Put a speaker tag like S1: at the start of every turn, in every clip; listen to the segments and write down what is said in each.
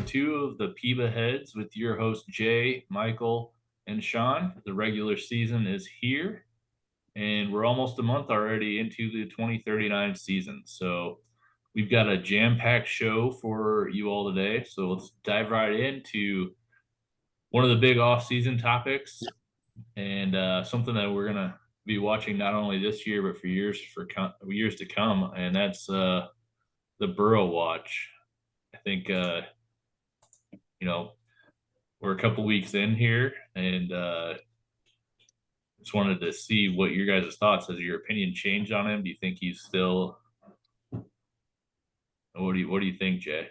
S1: episode 2 of the PEBAheads with your host Jay, Michael, and Sean. The regular season is here, and we're almost a month already into the 2039 season. So we've got a jam-packed show for you all today. So let's dive right into one of the big off-season topics, and something that we're gonna be watching not only this year but for years to come, and that's the Burrough watch. I think we're a couple weeks in here, and just wanted to see what your guys' thoughts. Has your opinion changed on him? Do you think he's still? What do you think, Jay?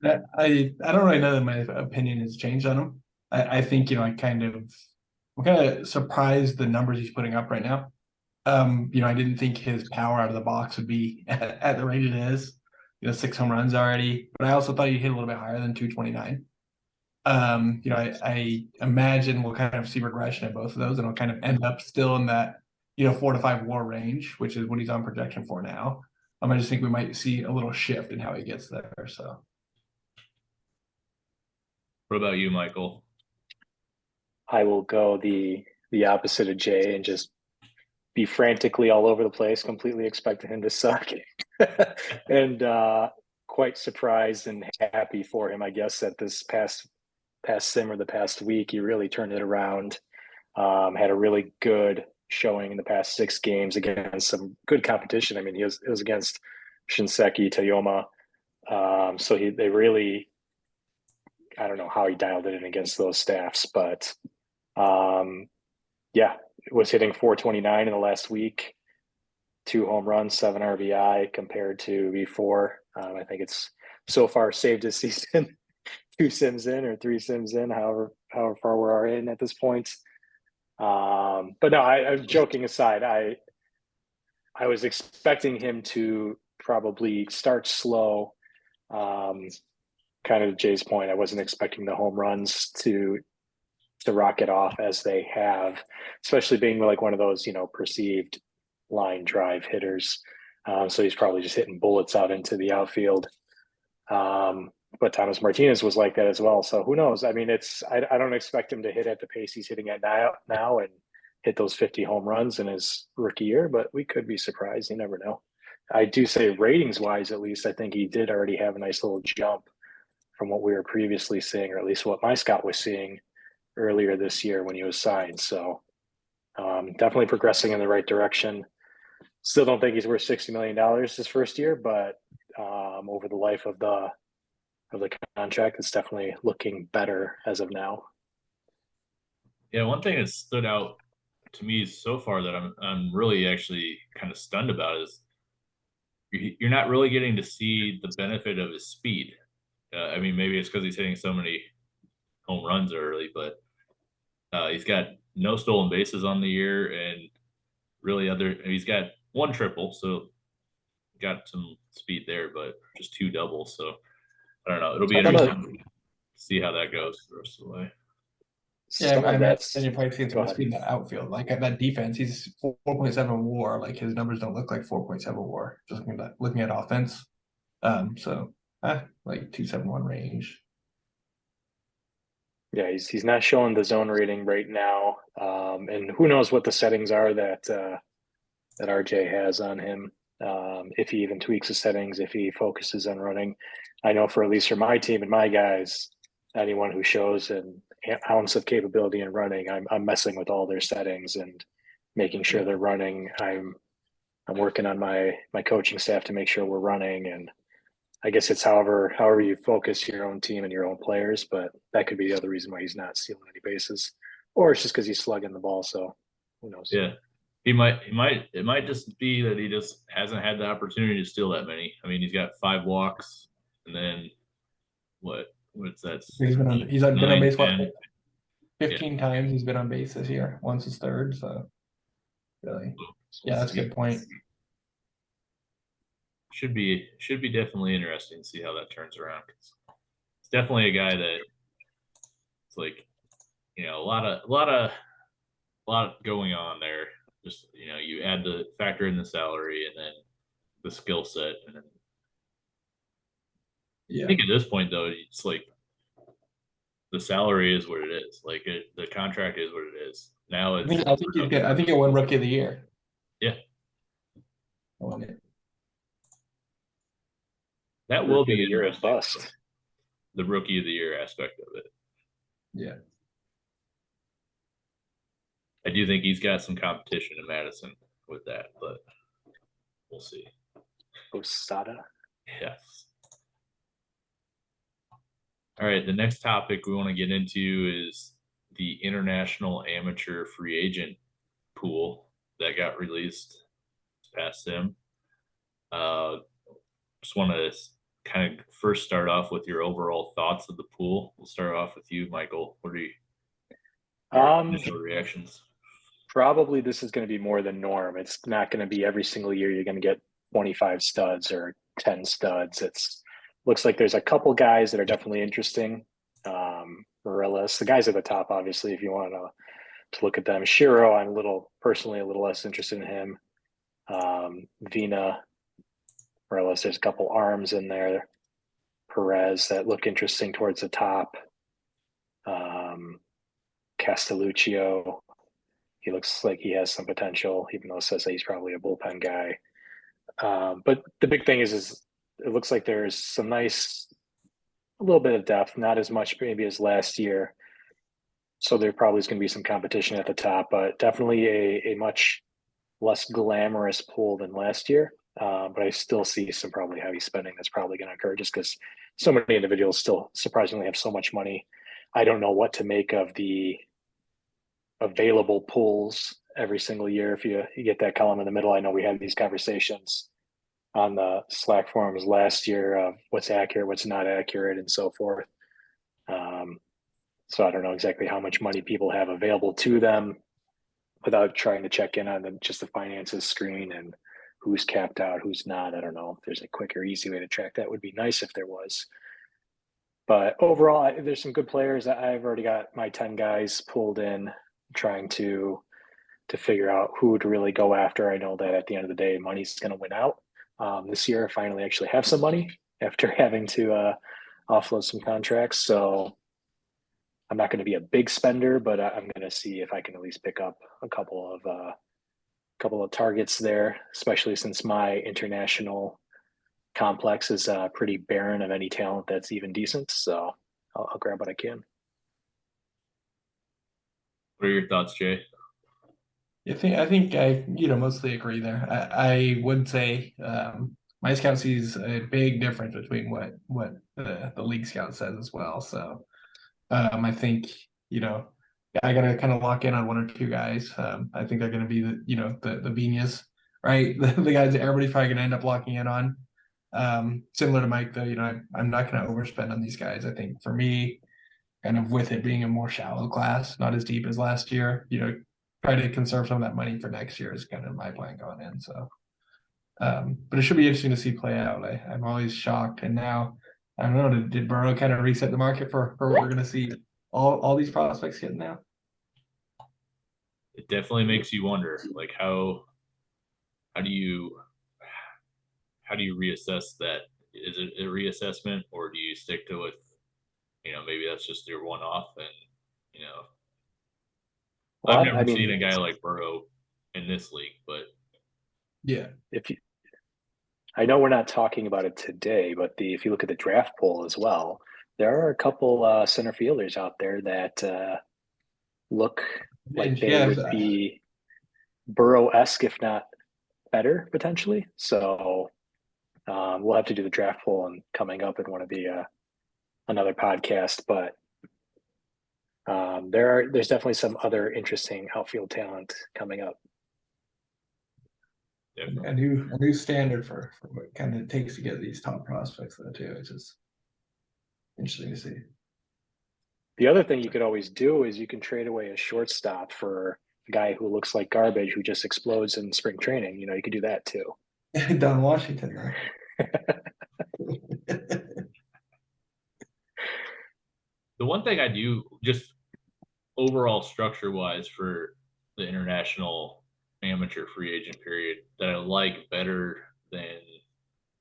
S2: I don't really know that my opinion has changed on him. I think I'm kind of surprised the numbers he's putting up right now. I didn't think his power out of the box would be at the rate it is. 6 home runs already, but I also thought he'd hit a little bit higher than 229. I imagine we'll kind of see regression at both of those, and we'll kind of end up still in that 4 to 5 WAR range, which is what he's on projection for now. I just think we might see a little shift in how he gets there. So,
S1: what about you, Michael?
S3: I will go the opposite of Jay and just be frantically all over the place, completely expecting him to suck, and quite surprised and happy for him, I guess, that this past sim or the past week he really turned it around. Had a really good showing in the past 6 games against some good competition. I mean, it was against Shinseki, Toyoma, so they really, I don't know how he dialed it in against those staffs, but was hitting 429 in the last week, 2 home runs, 7 RBI compared to before. I think it's so far saved his season 2 sims in or 3 sims in, however far we're in at this point. But no, I'm joking aside. I was expecting him to probably start slow. Kind of Jay's point, I wasn't expecting the home runs to rocket off as they have, especially being like one of those, perceived line drive hitters. So he's probably just hitting bullets out into the outfield. But Thomas Martinez was like that as well. So who knows? I mean, I don't expect him to hit at the pace he's hitting at now and hit those 50 home runs in his rookie year, but we could be surprised. You never know. I do say ratings wise, at least, I think he did already have a nice little jump from what we were previously seeing, or at least what my scout was seeing earlier this year when he was signed. So definitely progressing in the right direction. Still don't think he's worth $60 million his first year, but over the life of the contract, it's definitely looking better as of now.
S1: Yeah, one thing that stood out to me so far that I'm really actually kind of stunned about is you're not really getting to see the benefit of his speed. I mean, maybe it's because he's hitting so many home runs early, but he's got no stolen bases on the year, and really he's got 1 triple, so got some speed there, but just 2 doubles. So I don't know. It'll be interesting to see how that goes the rest of the way.
S2: Yeah, I imagine you're probably seeing some speed in that outfield. Like at that defense, he's 4.7 WAR. Like his numbers don't look like 4.7 WAR. Just looking at offense. Like 271 range.
S3: Yeah, he's not showing the zone rating right now, and who knows what the settings are that RJ has on him. If he even tweaks the settings, if he focuses on running. I know for at least for my team and my guys, anyone who shows an ounce of capability in running, I'm messing with all their settings and making sure they're running. I'm working on my coaching staff to make sure we're running, and I guess it's however you focus your own team and your own players, but that could be the other reason why he's not stealing any bases, or it's just because he's slugging the ball. So who knows?
S1: Yeah. It might just be that he just hasn't had the opportunity to steal that many. I mean, he's got 5 walks, and then what's that?
S2: He's been on base 15 times. He's been on base this year. Once his 3rd. So really, yeah, that's a good point.
S1: Should be definitely interesting to see how that turns around. It's definitely a guy that it's like, a lot going on there. Just you add the factor in the salary and then the skill set, and then
S2: Yeah.
S1: I think at this point though, it's like the salary is what it is. Like the contract is what it is. Now
S2: I
S1: it's
S2: think he's good. I think he won Rookie of the Year.
S1: yeah.
S2: I won it.
S1: That will
S3: Rookie of
S1: be
S3: the year at
S1: interesting.
S3: bust.
S1: The rookie of the year aspect of it.
S2: Yeah.
S1: I do think he's got some competition in Madison with that, but we'll see.
S3: Osada.
S1: Yes. All right. The next topic we want to get into is the international amateur free agent pool that got released past sim. Just want to kind of first start off with your overall thoughts of the pool. We'll start off with you, Michael. What are your initial reactions?
S3: Probably this is going to be more than norm. It's not going to be every single year you're going to get 25 studs or 10 studs. It's looks like there's a couple guys that are definitely interesting. Morelis, the guys at the top, obviously, if you want to look at them. Shiro, I'm personally a little less interested in him. Vina, Morelis, there's a couple arms in there. Perez that look interesting towards the top. Castelluccio, he looks like he has some potential, even though it says that he's probably a bullpen guy. But the big thing is it looks like there's some a little bit of depth, not as much maybe as last year. So there probably is going to be some competition at the top, but definitely a much less glamorous pool than last year. But I still see some probably heavy spending that's probably going to occur just because so many individuals still surprisingly have so much money. I don't know what to make of the available pools every single year. If you get that column in the middle, I know we had these conversations on the Slack forums last year of what's accurate, what's not accurate, and so forth. So I don't know exactly how much money people have available to them without trying to check in on just the finances screen and who's capped out, who's not. I don't know if there's a quick or easy way to track that. Would be nice if there was. But overall, there's some good players. I've already got my 10 guys pulled in, trying to figure out who to really go after. I know that at the end of the day, money's going to win out. This year, I finally actually have some money after having to offload some contracts. So I'm not going to be a big spender, but I'm going to see if I can at least pick up a couple of targets there, especially since my international complex is pretty barren of any talent that's even decent. So I'll grab what I can.
S1: What are your thoughts, Jay?
S2: I think I mostly agree there. I would say my scout sees a big difference between what the league scout says as well. So I think I gotta kind of lock in on one or two guys. I think they're gonna be the Vinas, right? The guys that everybody's probably gonna end up locking in on. Similar to Mike though, I'm not gonna overspend on these guys. I think for me, kind of with it being a more shallow class, not as deep as last year, try to conserve some of that money for next year is kind of my plan going in. So, but it should be interesting to see play out. I'm always shocked, and now I don't know. Did Burrough kind of reset the market for what we're going to see all these prospects getting now?
S1: It definitely makes you wonder, like how do you reassess that? Is it a reassessment, or do you stick to it? Maybe that's just your one off, and
S3: Well,
S1: I've never
S3: I mean,
S1: seen a guy like Burrow in this league, but
S2: Yeah,
S3: I know we're not talking about it today, but if you look at the draft poll as well, there are a couple center fielders out there that look like they would be Burrow-esque, if not better, potentially. So we'll have to do the draft poll and coming up in one of the another podcast, but there's definitely some other interesting outfield talent coming up.
S2: a new standard for what kind of it takes to get these top prospects though too. It's just interesting to see.
S3: The other thing you could always do is you can trade away a shortstop for a guy who looks like garbage who just explodes in spring training. You could do that too.
S2: Don Washington.
S1: the one thing I do just overall structure wise for the international amateur free agent period that I like better than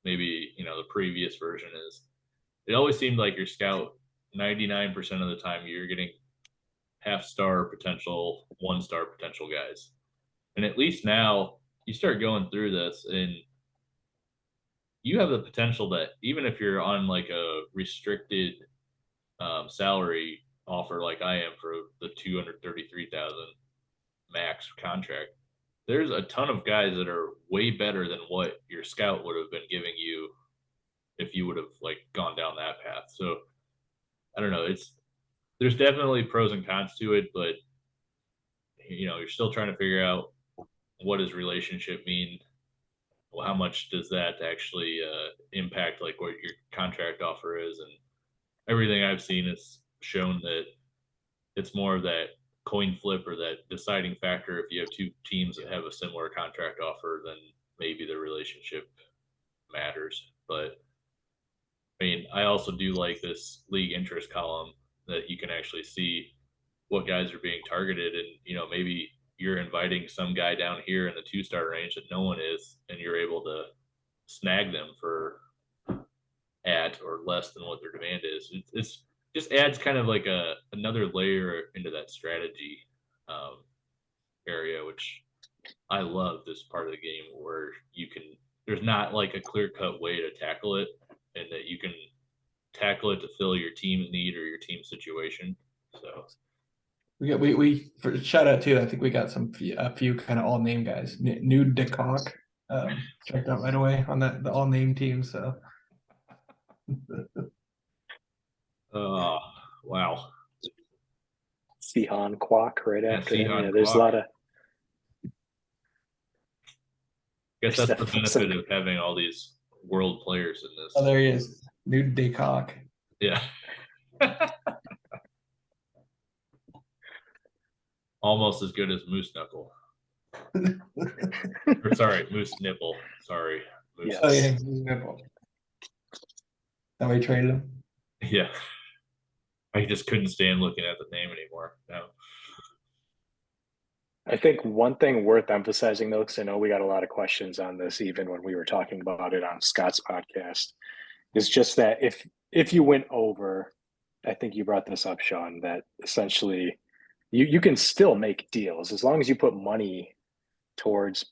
S1: maybe the previous version it always seemed like your scout 99% of the time you're getting half-star potential, one-star potential guys. And at least now you start going through this and you have the potential that even if you're on like a restricted salary offer like I am for the 233,000 max contract, there's a ton of guys that are way better than what your scout would have been giving you if you would have like gone down that path. So I don't know. There's definitely pros and cons to it, but you're still trying to figure out what does relationship mean. Well, how much does that actually impact like what your contract offer is? And everything I've seen has shown that it's more of that coin flip or that deciding factor. If you have two teams that have a similar contract offer, then maybe the relationship matters. But I mean, I also do like this league interest column that you can actually see what guys are being targeted, and maybe you're inviting some guy down here in the 2-star range that no one is, and you're able to snag them for at or less than what their demand is. It's just adds kind of like another layer into that strategy area, which I love this part of the game where there's not like a clear cut way to tackle it, and that you can tackle it to fill your team's need or your team situation. So
S2: we for shout out too. I think we got a few kind of all name guys. Nude DeConk checked out right away on the all name team. So
S1: wow.
S3: Sihan Kwok right after him.
S1: Sihan
S3: Yeah, there's
S1: Kwok.
S3: a lot of.
S1: I guess that's the benefit of having all these world players in this.
S2: Oh, there he is. Nude DeConk.
S1: Yeah. Almost as good as Moose Knuckle. Or sorry, Moose Nipple. Sorry. Moose.
S3: Yes.
S2: Oh yeah, Moose Nipple. That we traded him.
S1: Yeah. I just couldn't stand looking at the name anymore. No.
S3: I think one thing worth emphasizing though, because I know we got a lot of questions on this even when we were talking about it on Scott's podcast, is just that if you went over, I think you brought this up, Sean, that essentially you can still make deals as long as you put money towards,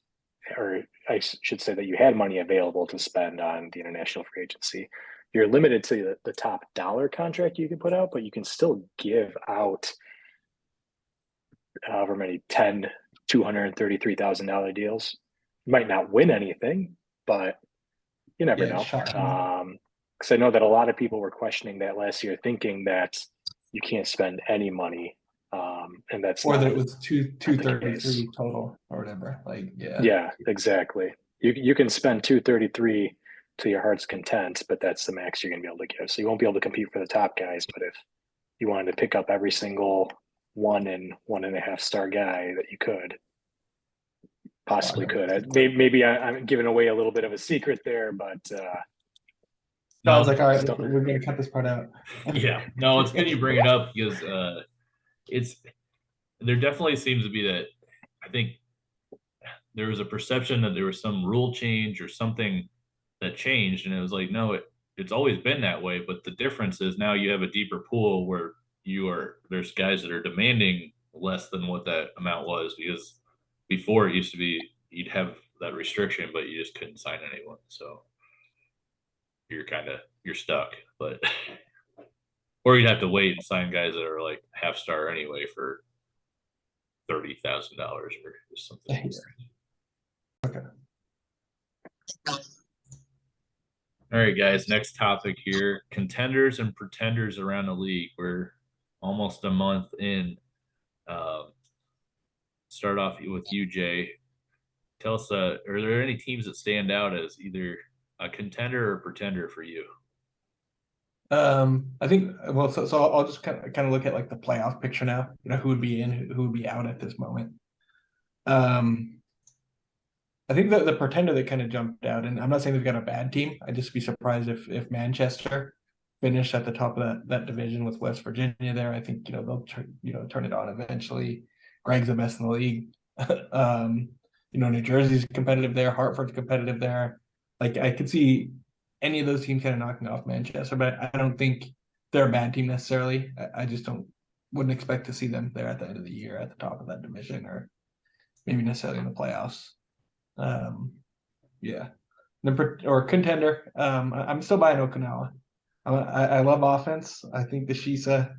S3: or I should say that you had money available to spend on the international free agency. You're limited to the top dollar contract you can put out, but you can still give out however many $233,000 deals. You might not win anything, but you never know. Because I know that a lot of people were questioning that last year, thinking that you can't spend any money, and that's
S2: or that it was 233 total or whatever. Like
S3: yeah, exactly. You can spend 233 to your heart's content, but that's the max you're going to be able to give. So you won't be able to compete for the top guys. But if you wanted to pick up every single 1 and 1.5 star guy that you possibly could. Maybe I'm giving away a little bit of a secret there, but
S2: no, it's like, all right, we're going to cut this part out.
S1: Yeah, no, it's good you bring it up because there definitely seems to be that. I think there was a perception that there was some rule change or something that changed, and it was like, no, it's always been that way. But the difference is now you have a deeper pool where there's guys that are demanding less than what that amount was, because before it used to be you'd have that restriction, but you just couldn't sign anyone. So you're stuck, but or you'd have to wait and sign guys that are like half star anyway for $30,000 or something.
S2: Okay.
S1: All right, guys. Next topic here: contenders and pretenders around the league. We're almost a month in. Start off with you, Jay. Tell us, are there any teams that stand out as either a contender or pretender for you?
S2: I think so I'll just kind of look at like the playoff picture now. Who would be in, who would be out at this moment. I think that the pretender that kind of jumped out, and I'm not saying they've got a bad team. I'd just be surprised if Manchester finished at the top of that division with West Virginia there. I think they'll turn it on eventually. Greg's the best in the league. New Jersey's competitive there. Hartford's competitive there. Like I could see any of those teams kind of knocking off Manchester, but I don't think they're a bad team necessarily. I just wouldn't expect to see them there at the end of the year at the top of that division, or maybe necessarily in the playoffs. Yeah, or Contender. I'm still buying Okinawa. I love offense. I think the Shisa,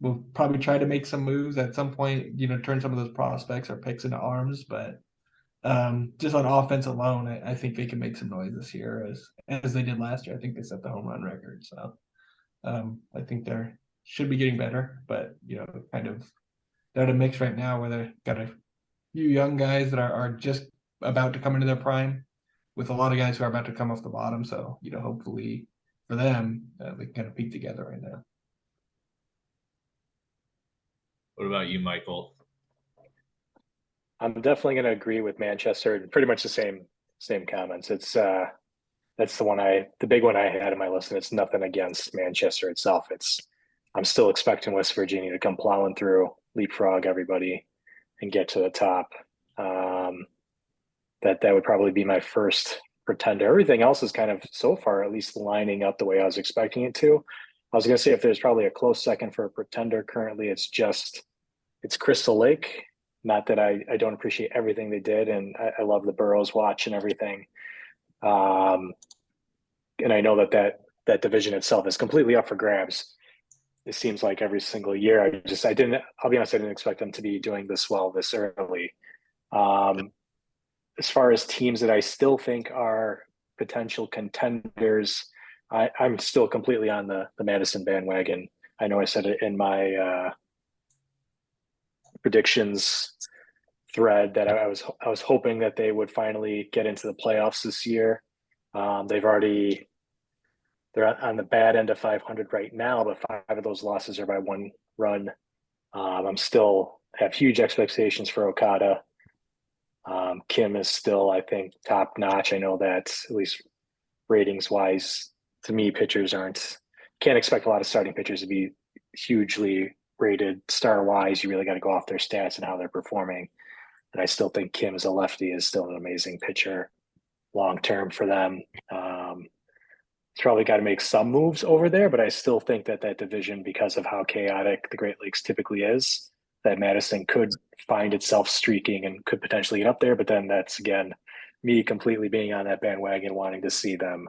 S2: will probably try to make some moves at some point, turn some of those prospects or picks into arms. But just on offense alone, I think they can make some noise this year as they did last year. I think they set the home run record. So I think they're should be getting better, but kind of they're at a mix right now where they've got a few young guys that are just about to come into their prime, with a lot of guys who are about to come off the bottom. So hopefully for them, they kind of peak together right now.
S1: What about you, Michael?
S3: I'm definitely going to agree with Manchester. Pretty much the same comments. It's that's the big one I had on my list, and it's nothing against Manchester itself. I'm still expecting West Virginia to come plowing through, leapfrog everybody, and get to the top. That would probably be my first pretender. Everything else is kind of so far at least lining up the way I was expecting it to. I was going to say if there's probably a close second for a pretender currently, it's Crystal Lake. Not that I don't appreciate everything they did, and I love the Burrows watch and everything. And I know that division itself is completely up for grabs. It seems like every single year. I'll be honest, I didn't expect them to be doing this well this early. As far as teams that I still think are potential contenders, I'm still completely on the Madison bandwagon. I know I said it in my predictions thread that I was hoping that they would finally get into the playoffs this year. They're on the bad end of 500 right now, but 5 of those losses are by 1 run. I'm still have huge expectations for Okada. Kim is still, I think, top notch. I know that at least ratings wise, to me, pitchers can't expect a lot of starting pitchers to be hugely rated star wise. You really got to go off their stats and how they're performing. And I still think Kim as a lefty is still an amazing pitcher long term for them. He's probably got to make some moves over there, but I still think that division, because of how chaotic the Great Lakes typically is, that Madison could find itself streaking and could potentially get up there. But then that's, again, me completely being on that bandwagon, wanting to see them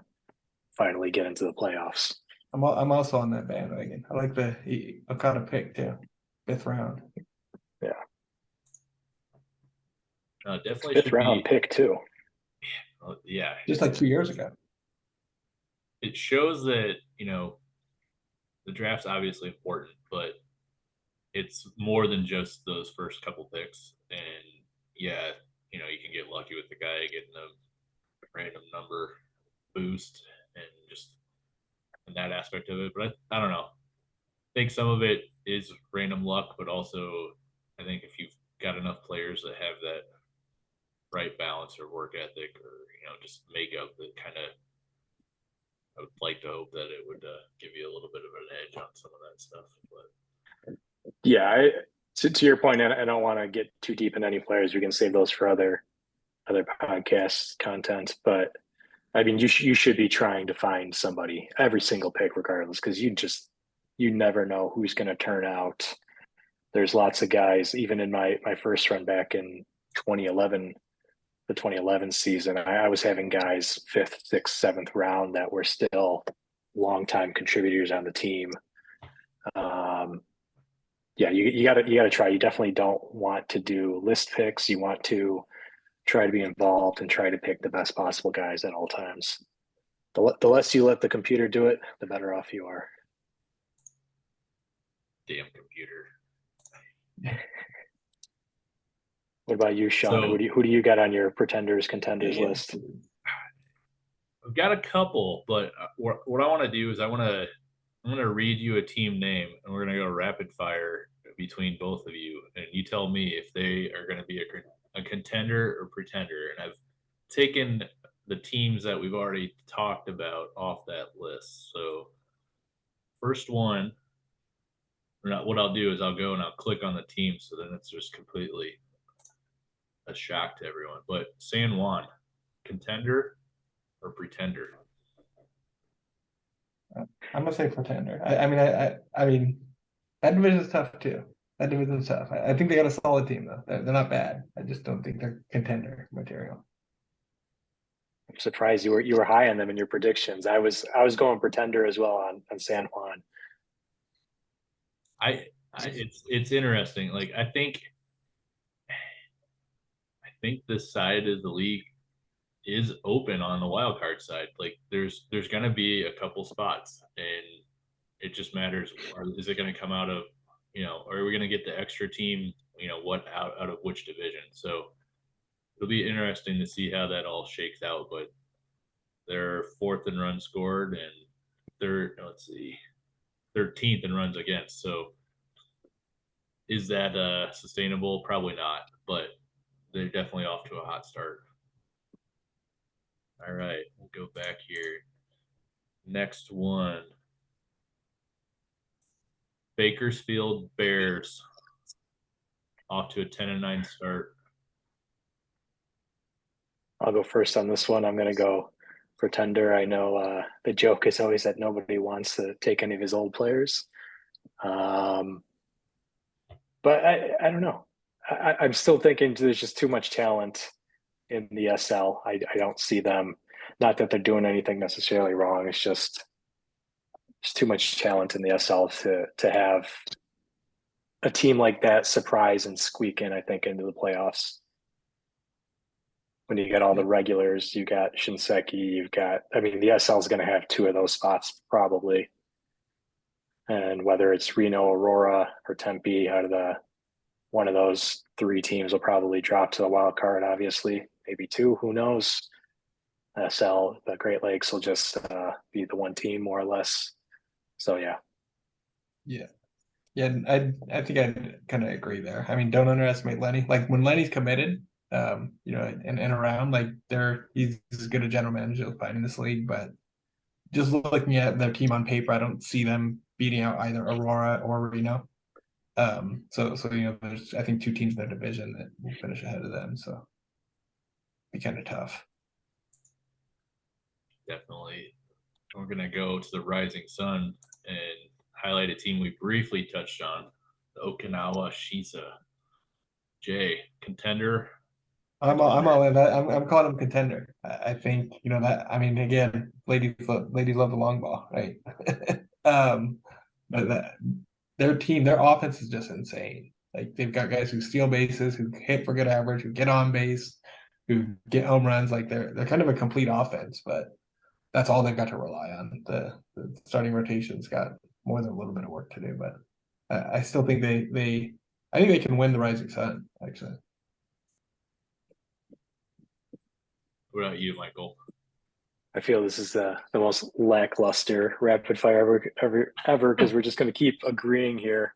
S3: finally get into the playoffs.
S2: I'm also on that bandwagon. I like the Okada pick too, 5th round.
S3: Yeah.
S1: Definitely
S3: 5th round pick too.
S1: Yeah.
S2: Just like 2 years ago.
S1: It shows that, the draft's obviously important, but it's more than just those first couple picks. And yeah, you can get lucky with the guy getting a random number boost and just in that aspect of it. But I don't know. I think some of it is random luck, but also I think if you've got enough players that have that right balance or work ethic or, just makeup that kind of, I would like to hope that it would give you a little bit of an edge on some of that stuff. But
S3: yeah, to your point, I don't want to get too deep in any players. We can save those for other podcast content. But I mean, you should be trying to find somebody every single pick, regardless, because you never know who's going to turn out. There's lots of guys, even in my first run back in 2011. The 2011 season, I was having guys 5th, 6th, 7th round that were still longtime contributors on the team. Yeah, you gotta try. You definitely don't want to do list picks. You want to try to be involved and try to pick the best possible guys at all times. The less you let the computer do it, the better off you are.
S1: Damn computer.
S3: What about you, Sean?
S1: So,
S3: who do you got on your contenders list?
S1: I've got a couple, but what I want to do is I'm going to read you a team name, and we're going to go rapid fire between both of you, and you tell me if they are going to be a contender or pretender. And I've taken the teams that we've already talked about off that list. So first one, what I'll do is I'll go and I'll click on the team, so then it's just completely a shock to everyone. But San Juan, contender or pretender?
S2: I'm gonna say Contender. I mean, that division is tough too. That division is tough. I think they got a solid team though. They're not bad. I just don't think they're contender material.
S3: I'm surprised you were high on them in your predictions. I was going Pretender as well on San Juan.
S1: It's interesting. Like I think this side of the league is open on the wild card side. Like there's gonna be a couple spots, and it just matters. Is it gonna come out of or are we gonna get the extra team? What out of which division? So it'll be interesting to see how that all shakes out. But they're fourth in runs scored and third. Let's see, 13th in runs against. So is that sustainable? Probably not. But they're definitely off to a hot start. All right, we'll go back here. Next one. Bakersfield Bears off to a 10-9 start.
S3: I'll go first on this one. I'm going to go Pretender. I know the joke is always that nobody wants to take any of his old players. But I don't know. I'm still thinking there's just too much talent in the SL. I don't see them. Not that they're doing anything necessarily wrong. It's just too much talent in the SL to have a team like that surprise and squeak in, I think, into the playoffs. When you get all the regulars, you got Shinseki, the SL is going to have two of those spots probably. And whether it's Reno, Aurora, or Tempe, one of those three teams will probably drop to the wild card, obviously. Maybe two, who knows? SL, the Great Lakes will just be the one team more or less. So, yeah.
S2: Yeah. Yeah, I think I'd kind of agree there. I mean, don't underestimate Lenny. Like when Lenny's committed, and around, like he's as good a general manager you'll find in this league. But just looking at their team on paper, I don't see them beating out either Aurora or Reno. So there's I think two teams in their division that will finish ahead of them. So be kind of tough.
S1: Definitely. We're gonna go to the Rising Sun and highlight a team we briefly touched on, the Okinawa Shisa. Jay, Contender.
S2: I'm all in. I'm calling them Contender. I think that. I mean, again, ladies love the long ball, right? But their offense is just insane. Like they've got guys who steal bases, who hit for good average, who get on base, who get home runs. Like they're kind of a complete offense, but that's all they've got to rely on. The starting rotation's got more than a little bit of work to do, but I still think I think they can win the Rising Sun, actually.
S1: What about you, Michael?
S3: I feel this is the most lackluster rapid fire ever because we're just going to keep agreeing here.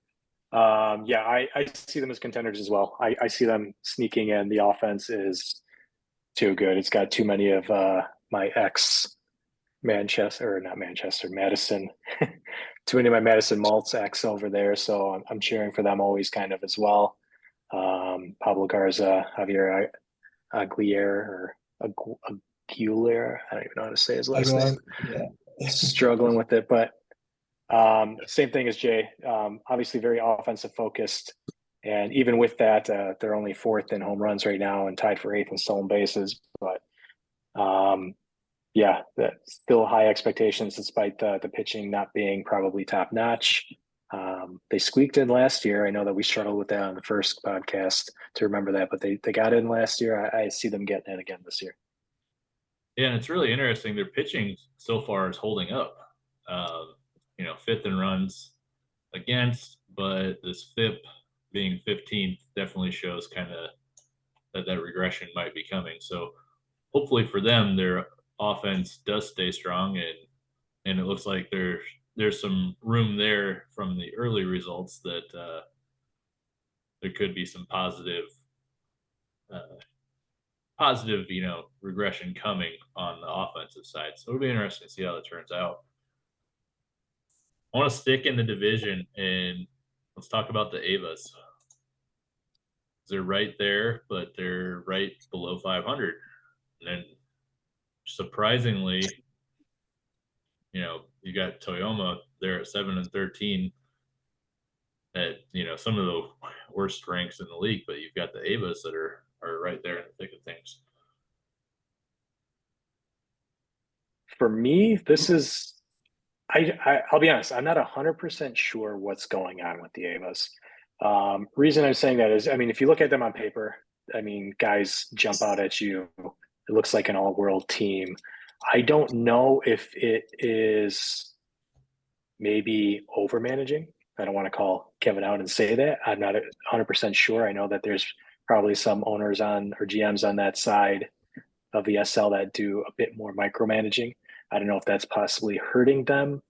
S3: I see them as contenders as well. I see them sneaking in. The offense is too good. It's got too many of my ex Manchester, or not Manchester, Madison. Too many of my Madison Maltz ex over there. So I'm cheering for them always kind of as well. Pablo Garza, Javier Aguirre, or Aguilera. I don't even know how to say his last name.
S2: Yeah.
S3: Struggling with it, but same thing as Jay. Obviously, very offensive focused, and even with that, they're only fourth in home runs right now and tied for eighth in stolen bases. But that's still high expectations despite the pitching not being probably top notch. They squeaked in last year. I know that we struggled with that on the first podcast to remember that, but they got in last year. I see them getting in again this year.
S1: Yeah, and it's really interesting. Their pitching so far is holding up. Fifth in runs against, but this FIP being 15th definitely shows kind of that regression might be coming. So hopefully for them, their offense does stay strong, and it looks like there's some room there from the early results that there could be some positive regression coming on the offensive side. So it'll be interesting to see how that turns out. I want to stick in the division and let's talk about the Avas. They're right there, but they're right below 500. And then surprisingly, you got Toyoma there at 7-13 at, you know, some of the worst ranks in the league, but you've got the Avas that are right there in the thick of things.
S3: For me, this is I'll be honest, I'm not 100% sure what's going on with the Avas. Reason I'm saying that is, I mean, if you look at them on paper, I mean, guys jump out at you. It looks like an all-world team. I don't know if it is maybe over managing. I don't want to call Kevin out and say that. I'm not 100% sure. I know that there's probably some owners on or GMs on that side of the SL that do a bit more micromanaging. I don't know if that's possibly hurting them,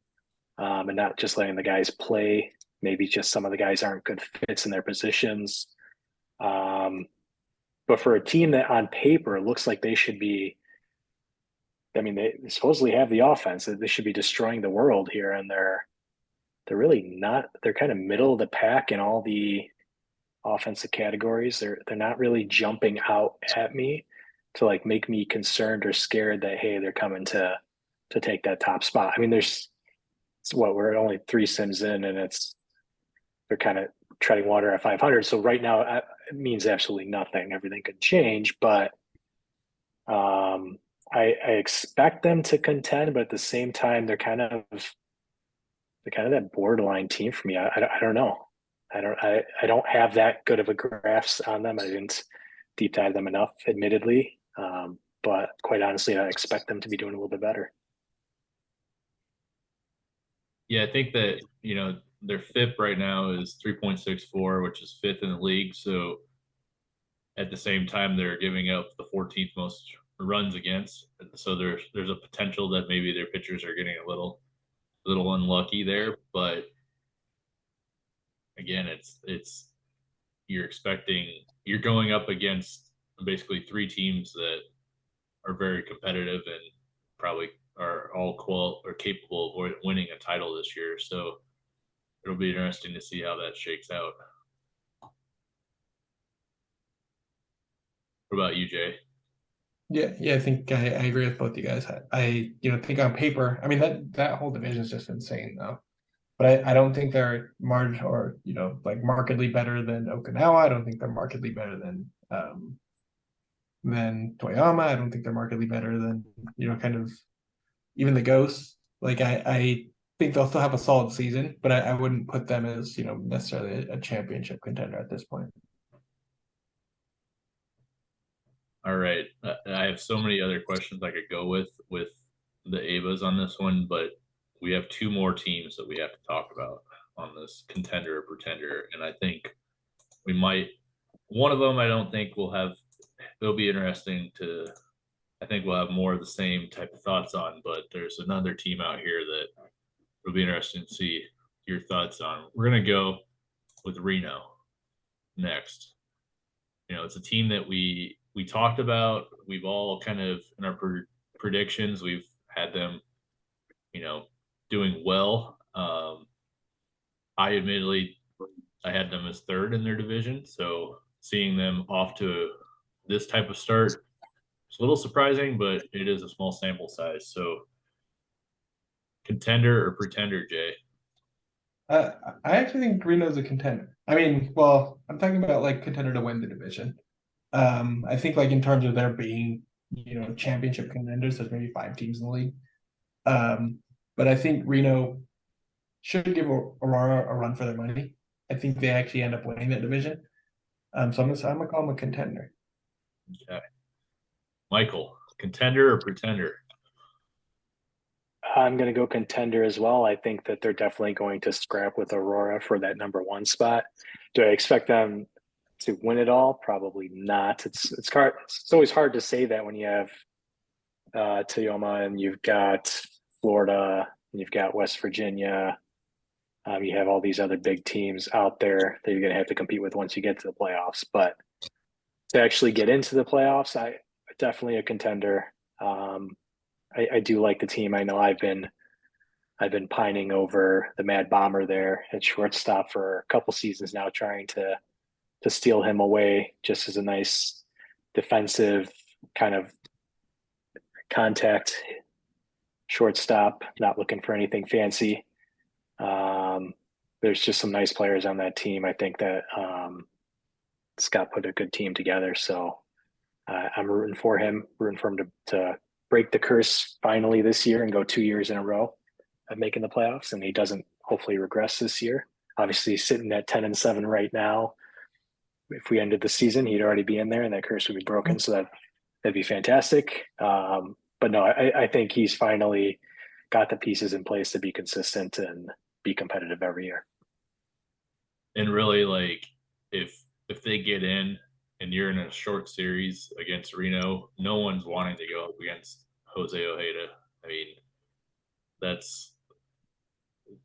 S3: and not just letting the guys play. Maybe just some of the guys aren't good fits in their positions. But for a team that on paper looks like they should be, I mean, they supposedly have the offense. They should be destroying the world here, and they're really not. They're kind of middle of the pack in all the offensive categories. They're not really jumping out at me to like make me concerned or scared that, hey, they're coming to take that top spot. I mean, we're only 3 sims in, and they're kind of treading water at 500. So right now it means absolutely nothing. Everything could change, but I expect them to contend, but at the same time, they're kind of that borderline team for me. I don't know. I don't have that good of a grasp on them. I didn't deep dive them enough, admittedly. But quite honestly, I expect them to be doing a little bit better.
S1: Yeah, I think that, you know, their FIP right now is 3.64, which is 5th in the league. So at the same time, they're giving up the 14th most runs against. So there's a potential that maybe their pitchers are getting a little unlucky there. But again, it's you're going up against basically 3 teams that are very competitive and probably are all capable of winning a title this year. So it'll be interesting to see how that shakes out. What about you, Jay?
S2: Yeah, I think I agree with both you guys. I think on paper, I mean that whole division is just insane though. But I don't think they're like markedly better than Okinawa. I don't think they're markedly better than Toyama. I don't think they're markedly better than kind of even the Ghosts. Like I think they'll still have a solid season, but I wouldn't put them as necessarily a championship contender at this point.
S1: All right. I have so many other questions I could go with the Avas on this one, but we have 2 more teams that we have to talk about on this contender or pretender. And I think one of them, I don't think it'll be interesting I think we'll have more of the same type of thoughts on, but there's another team out here that it'll be interesting to see your thoughts on. We're going to go with Reno next. You know, it's a team that we talked about. We've all kind of, in our predictions, we've had them, doing well. I admittedly, I had them as 3rd in their division. So seeing them off to this type of start, it's a little surprising, but it is a small sample size. So contender or pretender, Jay?
S2: I actually think Reno's a contender. I mean, well, I'm talking about like contender to win the division. I think like in terms of there being, championship contenders, there's maybe 5 teams in the league. But I think Reno should give Aurora a run for their money. I think they actually end up winning that division. So I'm gonna call them a contender.
S1: Okay. Michael, contender or pretender?
S3: I'm going to go contender as well. I think that they're definitely going to scrap with Aurora for that number 1 spot. Do I expect them to win it all? Probably not. It's always hard to say that when you have Toyoma and you've got Florida and you've got West Virginia. You have all these other big teams out there that you're going to have to compete with once you get to the playoffs. But to actually get into the playoffs, I definitely a contender. I do like the team. I know I've been pining over the Mad Bomber there at shortstop for a couple seasons now, trying to steal him away just as a nice defensive kind of contact shortstop, not looking for anything fancy. There's just some nice players on that team. I think that Scott put a good team together. So I'm rooting for him to break the curse finally this year and go 2 years in a row of making the playoffs. And he doesn't hopefully regress this year. Obviously, sitting at 10-7 right now. If we ended the season, he'd already be in there and that curse would be broken. So that'd be fantastic. But no, I think he's finally got the pieces in place to be consistent and be competitive every year.
S1: And really, like, if they get in and you're in a short series against Reno, no one's wanting to go up against Jose Ojeda. I mean,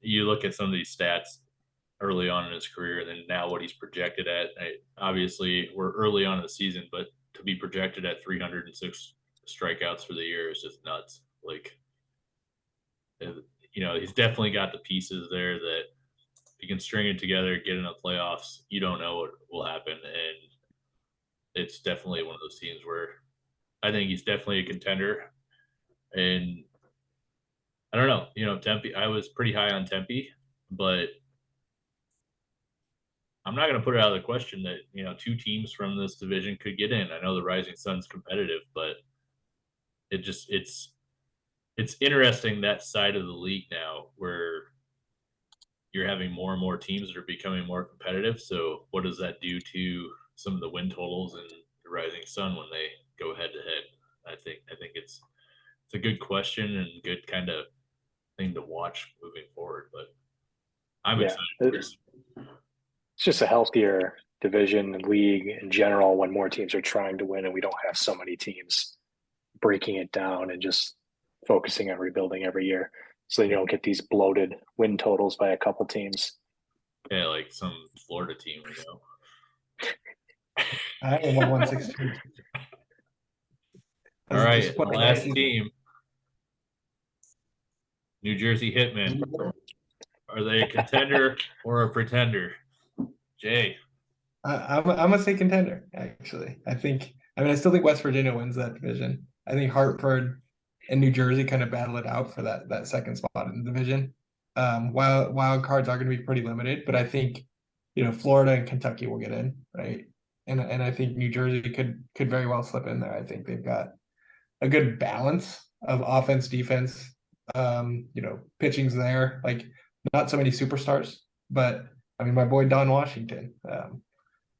S1: you look at some of these stats early on in his career, and then now what he's projected at. Obviously, we're early on in the season, but to be projected at 306 strikeouts for the year is just nuts. Like, he's definitely got the pieces there that you can string it together, get in the playoffs. You don't know what will happen, and it's definitely one of those teams where I think he's definitely a contender. And I don't know, Tempe. I was pretty high on Tempe, but I'm not going to put it out of the question that 2 teams from this division could get in. I know the Rising Sun's competitive, but it's interesting that side of the league now where you're having more and more teams that are becoming more competitive. So what does that do to some of the win totals and the Rising Sun when they go head to head? I think it's a good question and good kind of thing to watch moving forward. But I'm excited.
S3: It's just a healthier division and league in general when more teams are trying to win and we don't have so many teams breaking it down and just focusing on rebuilding every year. So you don't get these bloated win totals by a couple teams.
S1: Yeah, like some Florida team,
S2: I only have 162.
S1: All right, last team. New Jersey Hitmen. Are they a contender or a pretender? Jay.
S2: I'm gonna say contender, actually. I still think West Virginia wins that division. I think Hartford and New Jersey kind of battle it out for that second spot in the division. Wild cards are going to be pretty limited, but I think Florida and Kentucky will get in, right? And I think New Jersey could very well slip in there. I think they've got a good balance of offense, defense. Pitching's there. Like, not so many superstars, but I mean, my boy Don Washington.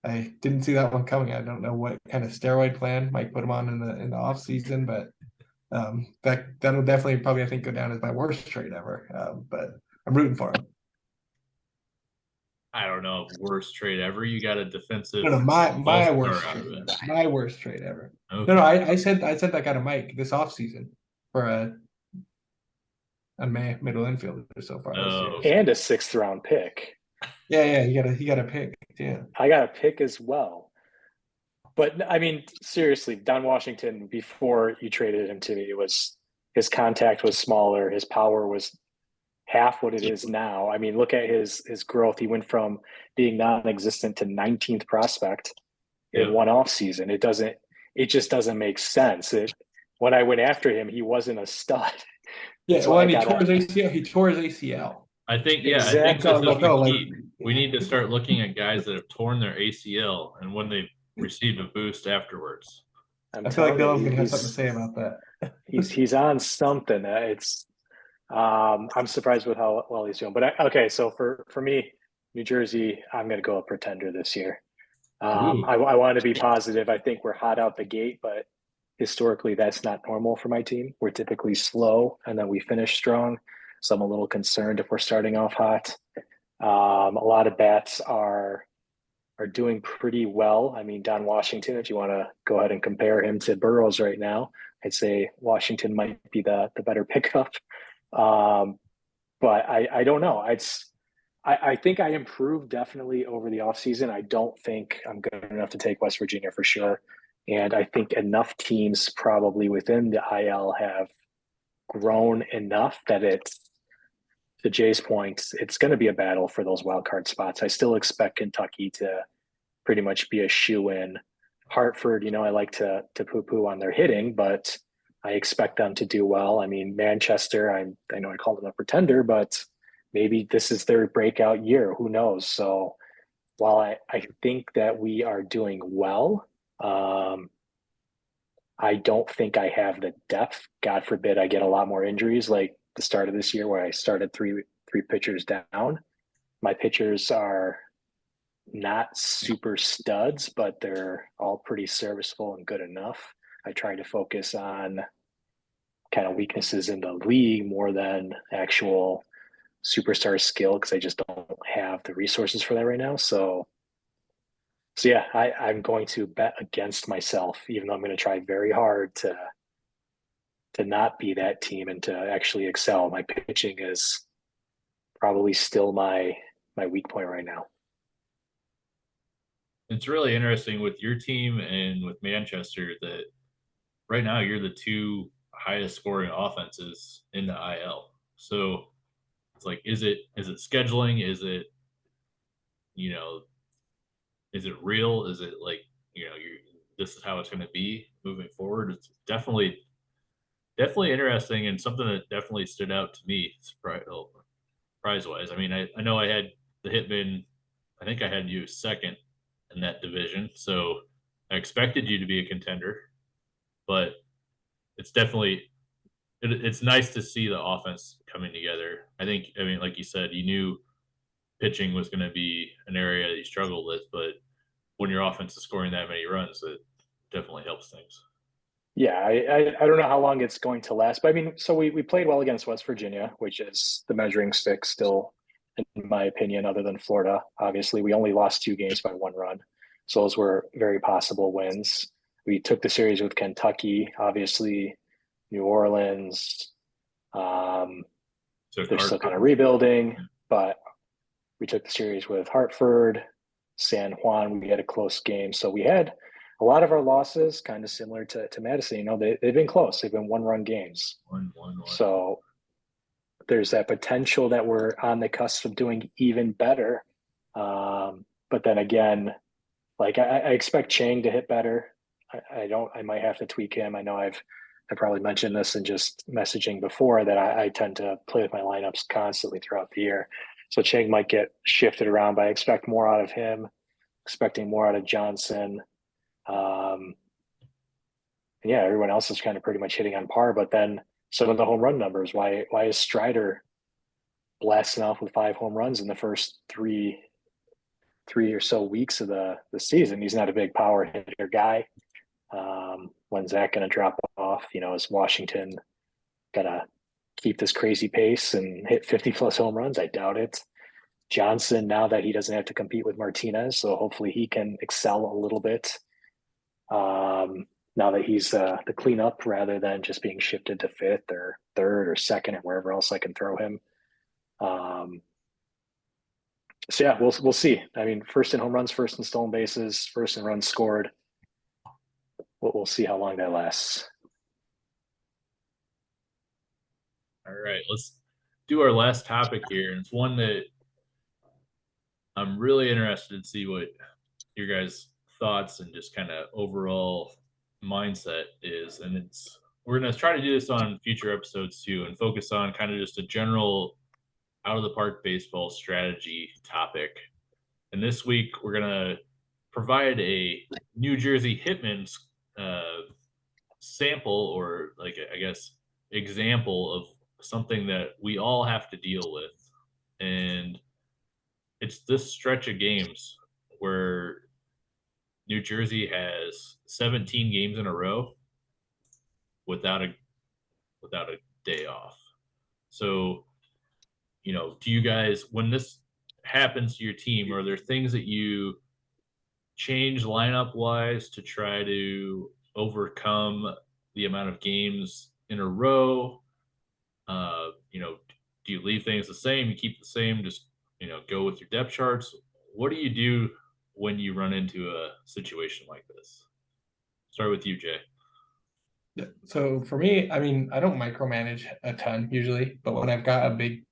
S2: I didn't see that one coming. I don't know what kind of steroid plan Mike put him on in the off season, but that'll definitely probably, I think, go down as my worst trade ever. But I'm rooting for him.
S1: I don't know if worst trade ever. You got a defensive.
S2: No, my worst trade. My worst trade ever. Okay. No, I said that guy to Mike this offseason for a middle infielder so far this year.
S3: And a 6th round pick.
S2: Yeah, he got a pick. Yeah,
S3: I got a pick as well. But I mean, seriously, Don Washington, before you traded him to me, his contact was smaller, his power was half what it is now. I mean, look at his growth. He went from being non-existent to 19th prospect in one off season. It just doesn't make sense. When I went after him, he wasn't a stud.
S2: Yeah, he tore his ACL. He tore his ACL.
S1: I think, exactly. I think this is the key. We need to start looking at guys that have torn their ACL and when they've received a boost afterwards.
S2: I feel like Dylan's gonna have something to say about that.
S3: He's on something. I'm surprised with how well he's doing. But okay, so for me, New Jersey, I'm gonna go a pretender this year. I want to be positive. I think we're hot out the gate, but historically that's not normal for my team. We're typically slow and then we finish strong. So I'm a little concerned if we're starting off hot. A lot of bats are doing pretty well. I mean, Don Washington, if you want to go ahead and compare him to Burrough right now, I'd say Washington might be the better pickup. But I don't know. I think I improved definitely over the offseason. I don't think I'm good enough to take West Virginia for sure. And I think enough teams probably within the IL have grown enough that it's, to Jay's point, it's going to be a battle for those wild card spots. I still expect Kentucky to pretty much be a shoe-in. Hartford, I like to poo-poo on their hitting, but I expect them to do well. I mean, Manchester, I know I called them a pretender, but maybe this is their breakout year. Who knows? So while I think that we are doing well, I don't think I have the depth. God forbid I get a lot more injuries like the start of this year where I started three pitchers down. My pitchers are not super studs, but they're all pretty serviceable and good enough. I try to focus on kind of weaknesses in the league more than actual superstar skill because I just don't have the resources for that right now. So yeah, I'm going to bet against myself, even though I'm going to try very hard to not be that team and to actually excel. My pitching is probably still my weak point right now.
S1: It's really interesting with your team and with Manchester that right now you're the two highest scoring offenses in the IL. So it's like, is it scheduling? Is it, you know, is it real? Is it like, you know, this is how it's going to be moving forward? It's definitely interesting and something that definitely stood out to me prize wise. I mean, I know I had the Hitman. I think I had you second in that division, so I expected you to be a contender. But it's definitely it's nice to see the offense coming together. I mean, like you said, you knew pitching was going to be an area that you struggled with, but when your offense is scoring that many runs, it definitely helps things.
S3: Yeah, I don't know how long it's going to last, but I mean, so we played well against West Virginia, which is the measuring stick still, in my opinion, other than Florida. Obviously, we only lost 2 games by 1 run, so those were very possible wins. We took the series with Kentucky, obviously, New Orleans.
S1: So
S3: They're still kind of rebuilding, but we took the series with Hartford, San Juan. We had a close game, so we had a lot of our losses kind of similar to Madison. You know, they've been close. They've been 1-run games.
S1: One.
S3: So there's that potential that we're on the cusp of doing even better. But then again, like I expect Chang to hit better. I might have to tweak him. I know I probably mentioned this in just messaging before that I tend to play with my lineups constantly throughout the year. So Chang might get shifted around, but I expect more out of him, expecting more out of Johnson. And yeah, everyone else is kind of pretty much hitting on par. But then some of the home run numbers, why is Strider blasting off with 5 home runs in the first three or so weeks of the season? He's not a big power hitter guy. When's that going to drop off? You know, is Washington going to keep this crazy pace and hit 50 plus home runs? I doubt it. Johnson, now that he doesn't have to compete with Martinez, so hopefully he can excel a little bit. Now that he's the cleanup rather than just being shifted to 5th or 3rd or 2nd or wherever else I can throw him. So yeah, we'll see. I mean, first in home runs, first in stolen bases, first in runs scored. We'll see how long that lasts.
S1: All right, let's do our last topic here, and it's one that I'm really interested to see what your guys' thoughts and just kind of overall mindset is. And we're going to try to do this on future episodes too, and focus on kind of just a general out of the park baseball strategy topic. And this week we're going to provide a New Jersey Hitman's sample, or like, I guess, example of something that we all have to deal with. And it's this stretch of games where New Jersey has 17 games in a row without a day off. So, you know, do you guys, when this happens to your team, are there things that you change lineup wise to try to overcome the amount of games in a row? You know, do you leave things the same? You keep the same, just, you know, go with your depth charts? What do you do when you run into a situation like this? Start with you, Jay.
S2: Yeah. So for me, I mean, I don't micromanage a ton usually, but when I've got a big,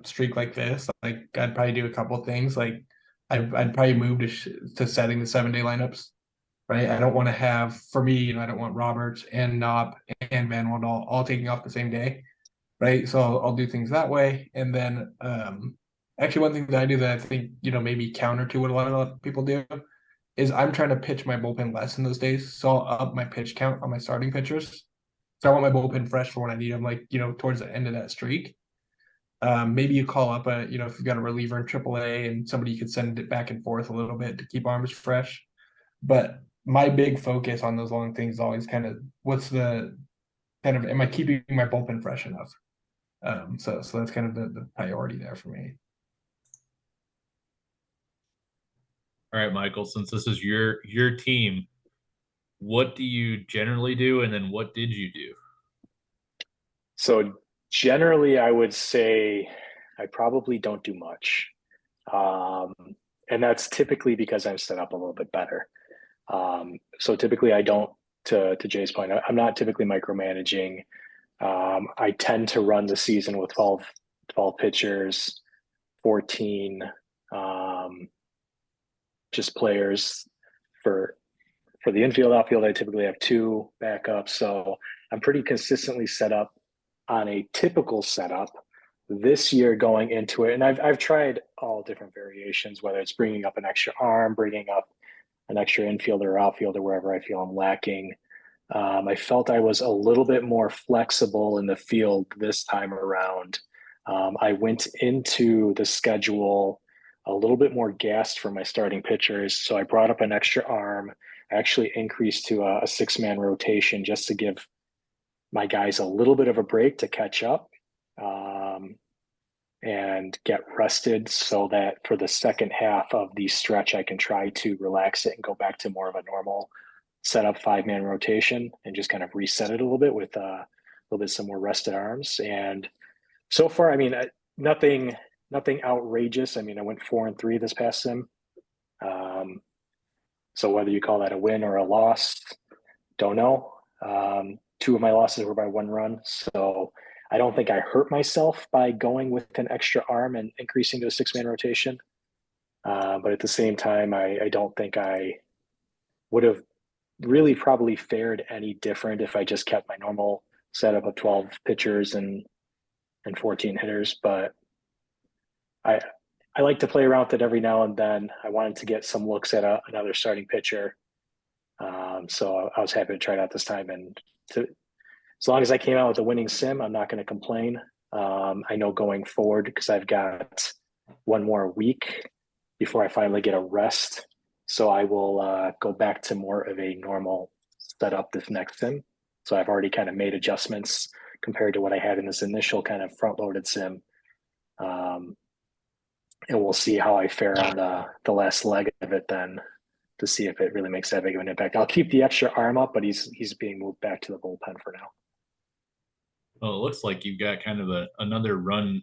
S2: streak like this, like I'd probably do a couple things. Like I'd probably move to setting the 7-day lineups. right? I don't want to have, for me, I don't want Roberts and Knopp and Manuel all taking off the same day, right? So I'll do things that way. And then actually one thing that I do that I think, maybe counter to what a lot of people do is I'm trying to pitch my bullpen less in those days. So I'll up my pitch count on my starting pitchers. So I want my bullpen fresh for when I need them, like, towards the end of that streak. Maybe you call up if you've got a reliever in AAA and somebody you could send it back and forth a little bit to keep arms fresh. But my big focus on those long things is always kind of am I keeping my bullpen fresh enough? So that's kind of the priority there for me.
S1: All right, Michael, since this is your team, what do you generally do, and then what did you do?
S3: So generally, I would say I probably don't do much. And that's typically because I'm set up a little bit better. So typically I don't, to Jay's point, I'm not typically micromanaging. I tend to run the season with 12 pitchers, 14 just players. For the infield, outfield, I typically have 2 backups. So I'm pretty consistently set up on a typical setup this year going into it. And I've tried all different variations, whether it's bringing up an extra arm, bringing up an extra infielder or outfielder wherever I feel I'm lacking. I felt I was a little bit more flexible in the field this time around. I went into the schedule a little bit more gassed for my starting pitchers. So I brought up an extra arm, actually increased to a 6-man rotation just to give my guys a little bit of a break to catch up and get rested so that for the second half of the stretch, I can try to relax it and go back to more of a normal setup 5-man rotation and just kind of reset it a little bit with a little bit some more rested arms. And so far, I mean, nothing outrageous. I mean, I went 4-3 this past sim. So whether you call that a win or a loss, don't know. 2 of my losses were by 1 run. So I don't think I hurt myself by going with an extra arm and increasing to a 6-man rotation. But at the same time, I don't think I would have really probably fared any different if I just kept my normal setup of 12 pitchers and 14 hitters. But I like to play around with it every now and then. I wanted to get some looks at another starting pitcher. So I was happy to try it out this time. And as long as I came out with a winning sim, I'm not going to complain. I know going forward, because I've got 1 more week before I finally get a rest. So I will go back to more of a normal setup this next sim. So I've already kind of made adjustments compared to what I had in this initial kind of front-loaded sim. And we'll see how I fare on the last leg of it then to see if it really makes that big of an impact. I'll keep the extra arm up, but he's being moved back to the bullpen for now.
S1: Well, it looks like you've got kind of another run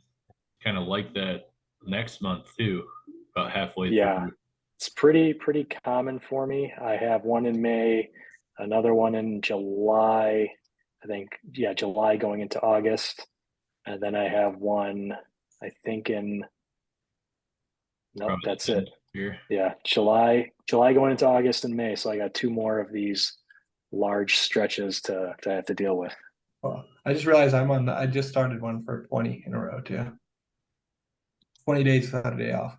S1: kind of like that next month too, about halfway through.
S3: It's pretty common for me. I have one in May, another one in July, I think, July going into August. And then I have one, I think that's it.
S1: Here.
S3: Yeah, July going into August and May. So I got 2 more of these large stretches to have to deal with.
S2: Well, I just realized I just started one for 20 in a row too. 20 days without a day off.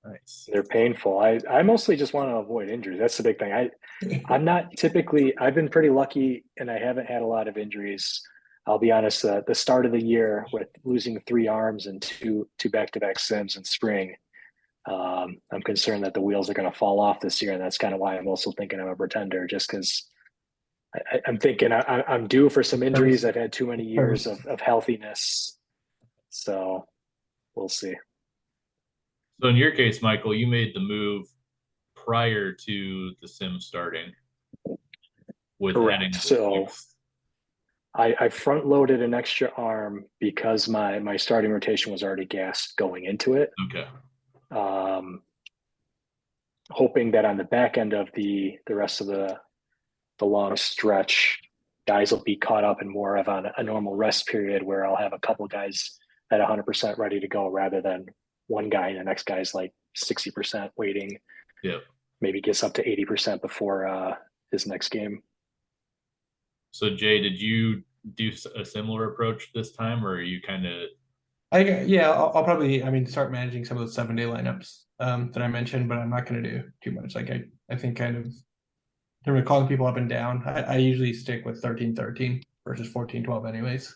S1: Nice.
S3: They're painful. I mostly just want to avoid injuries. That's the big thing. I'm not typically, I've been pretty lucky and I haven't had a lot of injuries. I'll be honest, the start of the year with losing 3 arms and two back-to-back sims in spring, I'm concerned that the wheels are going to fall off this year. And that's kind of why I'm also thinking I'm a pretender, just because I'm thinking I'm due for some injuries. I've had too many years of healthiness. So we'll see.
S1: So in your case, Michael, you made the move prior to the sim starting with adding.
S3: So I front loaded an extra arm because my starting rotation was already gassed going into it.
S1: Okay.
S3: Hoping that on the back end of the rest of the long stretch, guys will be caught up in more of a normal rest period where I'll have a couple guys at 100% ready to go rather than one guy and the next guy's like 60% waiting.
S1: Yeah.
S3: maybe gets up to 80% before his next game.
S1: So Jay, did you do a similar approach this time, or are you kind of?
S2: I'll probably, start managing some of those 7-day lineups that I mentioned, but I'm not going to do too much. Like I think kind of in terms of calling people up and down, I usually stick with 13-13 versus 14-12 anyways.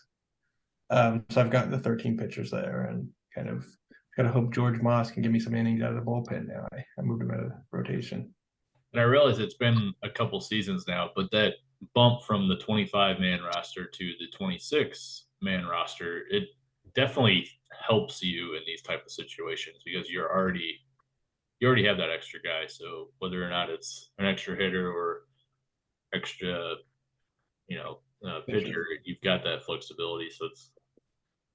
S2: So I've got the 13 pitchers there, and kind of gotta hope George Moss can give me some innings out of the bullpen now. I moved him out of rotation.
S1: And I realize it's been a couple seasons now, but that bump from the 25-man roster to the 26-man roster, it definitely helps you in these type of situations because you already have that extra guy. So whether or not it's an extra hitter or extra, pitcher, you've got that flexibility. So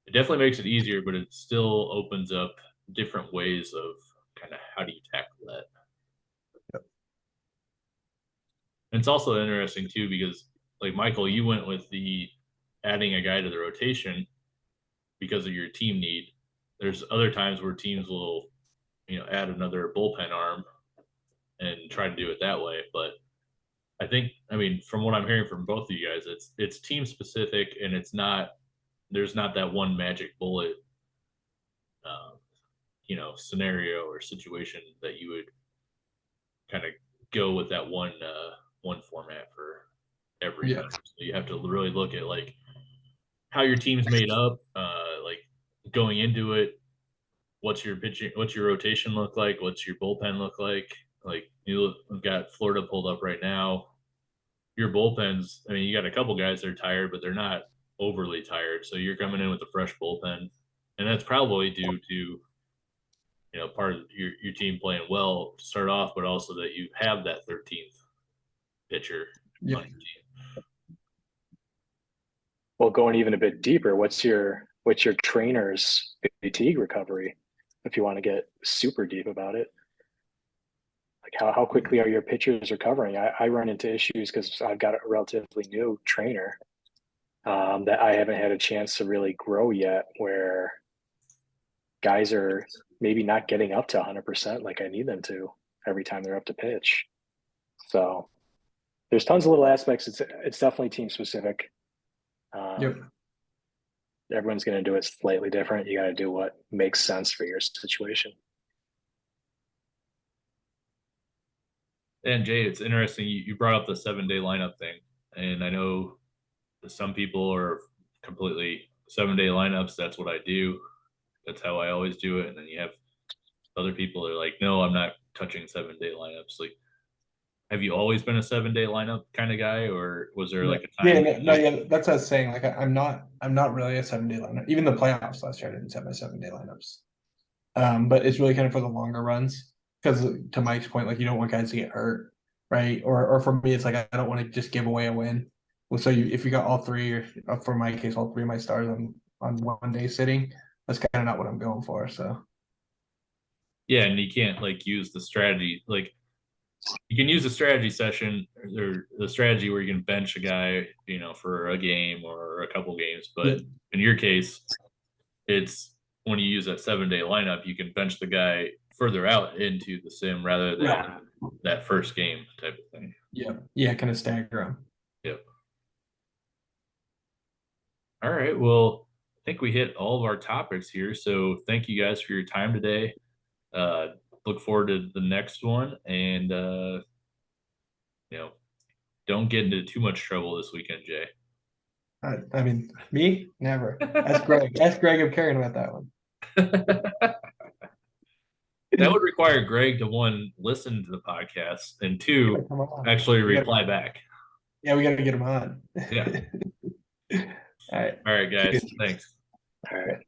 S1: it definitely makes it easier, but it still opens up different ways of kind of how do you tackle that.
S2: Yep.
S1: And it's also interesting too because, like Michael, you went with the adding a guy to the rotation because of your team need. There's other times where teams will, add another bullpen arm and try to do it that way. But I think, from what I'm hearing from both of you guys, it's team specific, and there's not that one magic bullet, scenario or situation that you would kind of go with that one format for every time. So you have to really look at like how your team's made up, like going into it. What's your pitching? What's your rotation look like? What's your bullpen look like? Like you've got Florida pulled up right now. Your bullpens, you got a couple guys that are tired, but they're not overly tired. So you're coming in with a fresh bullpen, and that's probably due to part of your team playing well to start off, but also that you have that 13th pitcher on your team.
S3: Well, going even a bit deeper, what's your trainer's fatigue recovery? If you want to get super deep about it, like how quickly are your pitchers recovering? I run into issues because I've got a relatively new trainer that I haven't had a chance to really grow yet, where guys are maybe not getting up to 100% like I need them to every time they're up to pitch. So there's tons of little aspects. It's definitely team specific.
S2: Yep.
S3: Everyone's going to do it slightly different. You got to do what makes sense for your situation.
S1: And Jay, it's interesting. You brought up the 7-day lineup thing, and I know some people are completely 7-day lineups. That's what I do. That's how I always do it. And then you have other people that are like, no, I'm not touching 7-day lineups. Like, have you always been a 7-day lineup kind of guy, or was there like a time?
S2: That's what I was saying. Like I'm not really a 7-day lineup. Even the playoffs last year, I didn't set my 7-day lineups. But it's really kind of for the longer runs because, to Mike's point, like you don't want guys to get hurt, right? Or for me, it's like I don't want to just give away a win. Well, so if you got all three, or for my case, all three of my stars on 1 day sitting, that's kind of not what I'm going for. So
S1: yeah, and you can't like use the strategy. Like you can use a strategy session or the strategy where you can bench a guy, for a game or a couple games. But in your case, it's when you use that 7-day lineup, you can bench the guy further out into the sim rather than that first game type of thing.
S2: Yeah, kind of stagger them.
S1: Yep. All right. Well, I think we hit all of our topics here. So thank you guys for your time today. Look forward to the next one, and don't get into too much trouble this weekend, Jay.
S2: Me? Never. Ask Greg. Ask Greg if caring about that one.
S1: That would require Greg to, one, listen to the podcast, and two, actually reply back.
S2: Yeah, we got to get him on.
S1: Yeah.
S2: All right.
S1: All right, guys. Thanks.
S3: All right.